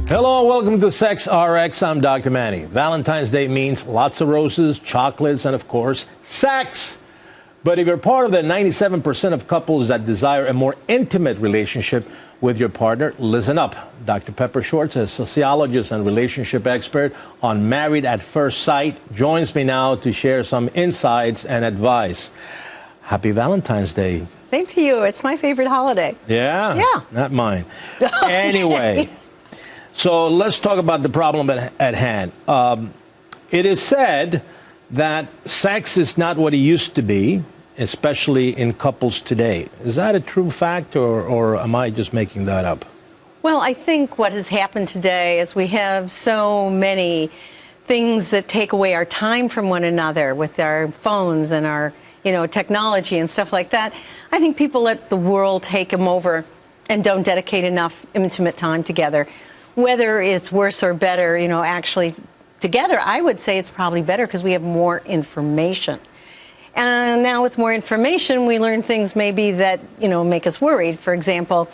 Hello, welcome to Sex RX. I'm Dr. Manny. Valentine's Day means lots of roses, chocolates, and of course, sex. But if you're part of the 97% of couples that desire a more intimate relationship with your partner, listen up. Dr. Pepper Schwartz, a sociologist and relationship expert on Married at First Sight, joins me now to share some insights and advice. Happy Valentine's Day. Same to you. It's my favorite holiday. Yeah? Yeah. Not mine. Anyway. So let's talk about the problem at hand. It is said that sex is not what it used to be, especially in couples today. Is that a true fact, or am I just making that up? Well, I think what has happened today is we have so many things that take away our time from one another with our phones and our, technology and stuff like that. I think people let the world take them over and don't dedicate enough intimate time together. Whether it's worse or better, actually together, I would say it's probably better because we have more information. And now with more information, we learn things maybe that, make us worried. For example,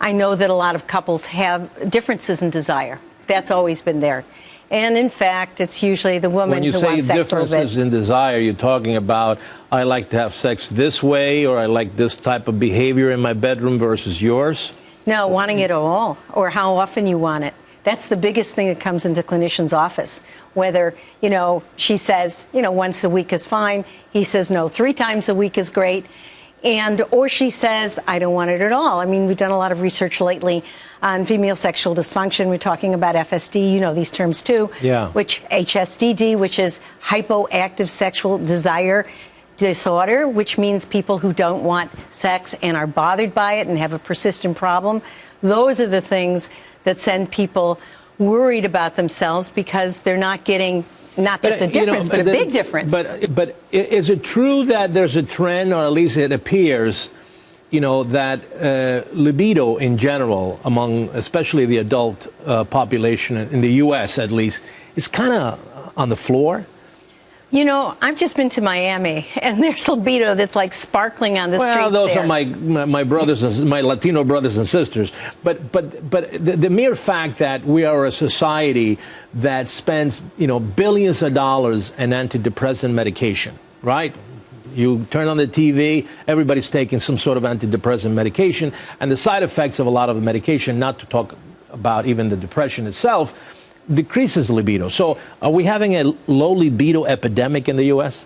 I know that a lot of couples have differences in desire. That's always been there. And in fact, it's usually the woman who wants sex a little bit. When you say differences in desire, you're talking about, I like to have sex this way, or I like this type of behavior in my bedroom versus yours? No, wanting it all, or how often you want it. That's the biggest thing that comes into clinician's office. Whether, she says, once a week is fine. He says, no, 3 times a week is great. Or she says, I don't want it at all. I mean, we've done a lot of research lately on female sexual dysfunction. We're talking about FSD, these terms too. Yeah. Which HSDD, which is hypoactive sexual desire disorder, which means people who don't want sex and are bothered by it and have a persistent problem. Those are the things that send people worried about themselves because they're not getting not just a difference, but a big difference. But is it true that there's a trend, or at least it appears, that libido in general, among especially the adult population in the U.S. at least, is kind of on the floor? I've just been to Miami, and there's libido that's like sparkling on the streets there. Well, those are my brothers, my Latino brothers and sisters. But the mere fact that we are a society that spends, billions of dollars in antidepressant medication, right? You turn on the TV, everybody's taking some sort of antidepressant medication, and the side effects of a lot of the medication, not to talk about even the depression itself, decreases libido. So are we having a low libido epidemic in the U.S.?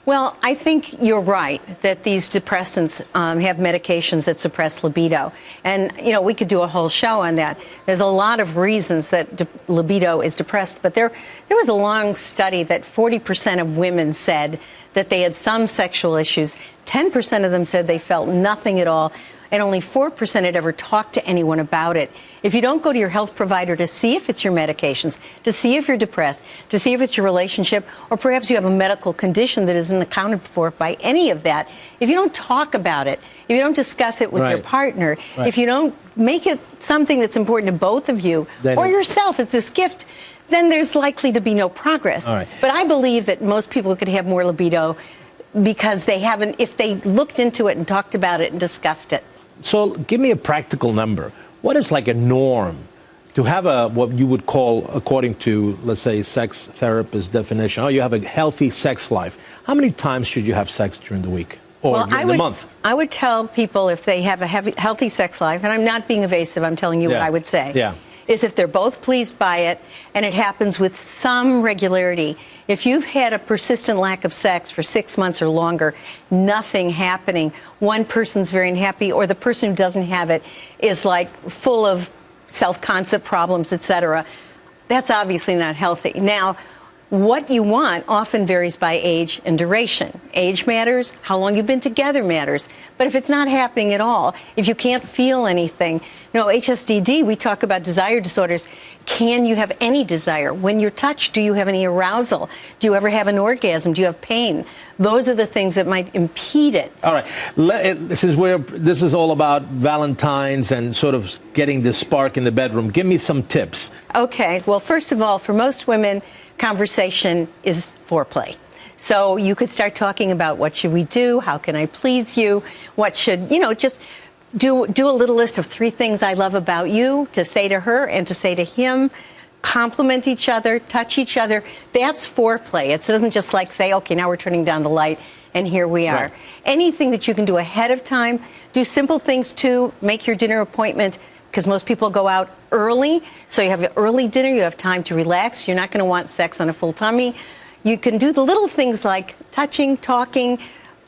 Well, I think you're right that these depressants have medications that suppress libido. And, we could do a whole show on that. There's a lot of reasons that libido is depressed. But there was a long study that 40% of women said that they had some sexual issues. 10% of them said they felt nothing at all. And only 4% had ever talked to anyone about it. If you don't go to your health provider to see if it's your medications, to see if you're depressed, to see if it's your relationship, or perhaps you have a medical condition that isn't accounted for by any of that, if you don't talk about it, if you don't discuss it with your partner, if you don't make it something that's important to both of you, or yourself as this gift, then there's likely to be no progress. But I believe that most people could have more libido because they haven't, if they looked into it and talked about it and discussed it. So give me a practical number. What is like a norm to have what you would call, according to, let's say, sex therapist definition, you have a healthy sex life. How many times should you have sex during the week or during the month? I would tell people if they have a healthy sex life, and I'm not being evasive, I'm telling you what I would say, is if they're both pleased by it and it happens with some regularity. If you've had a persistent lack of sex for 6 months or longer, nothing happening, one person's very unhappy, or the person who doesn't have it is like full of self-concept problems, etc., that's obviously not healthy. Now, what you want often varies by age and duration. Age matters, how long you've been together matters. But if it's not happening at all, if you can't feel anything, HSDD, we talk about desire disorders. Can you have any desire? When you're touched, do you have any arousal? Do you ever have an orgasm? Do you have pain? Those are the things that might impede it. All right. Since this is all about Valentine's and sort of getting the spark in the bedroom, give me some tips. Okay. Well, first of all, for most women, conversation is foreplay. So you could start talking about what should we do? How can I please you? What should, just do a little list of 3 things I love about you to say to her and to say to him. Compliment each other, touch each other. That's foreplay. It doesn't just like say, okay, now we're turning down the light and here we are. Right. Anything that you can do ahead of time. Do simple things too. Make your dinner appointment, because most people go out early. So you have an early dinner, you have time to relax. You're not going to want sex on a full tummy. You can do the little things like touching, talking,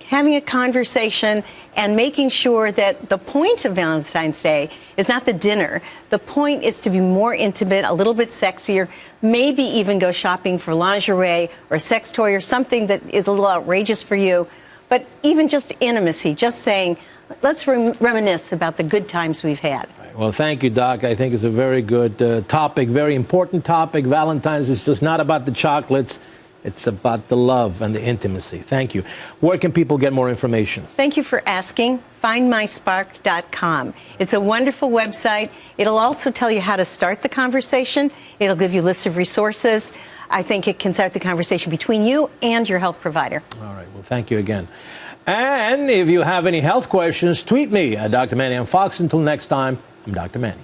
having a conversation, and making sure that the point of Valentine's Day is not the dinner. The point is to be more intimate, a little bit sexier, maybe even go shopping for lingerie or a sex toy or something that is a little outrageous for you. But even just intimacy, just saying, let's reminisce about the good times we've had. Well, thank you, Doc. I think it's a very good topic, very important topic. Valentine's is just not about the chocolates. It's about the love and the intimacy. Thank you. Where can people get more information? Thank you for asking. FindMySpark.com. It's a wonderful website. It'll also tell you how to start the conversation. It'll give you lists of resources. I think it can start the conversation between you and your health provider. All right. Well, thank you again. And if you have any health questions, tweet me at Dr. Manny on Fox. Until next time, I'm Dr. Manny.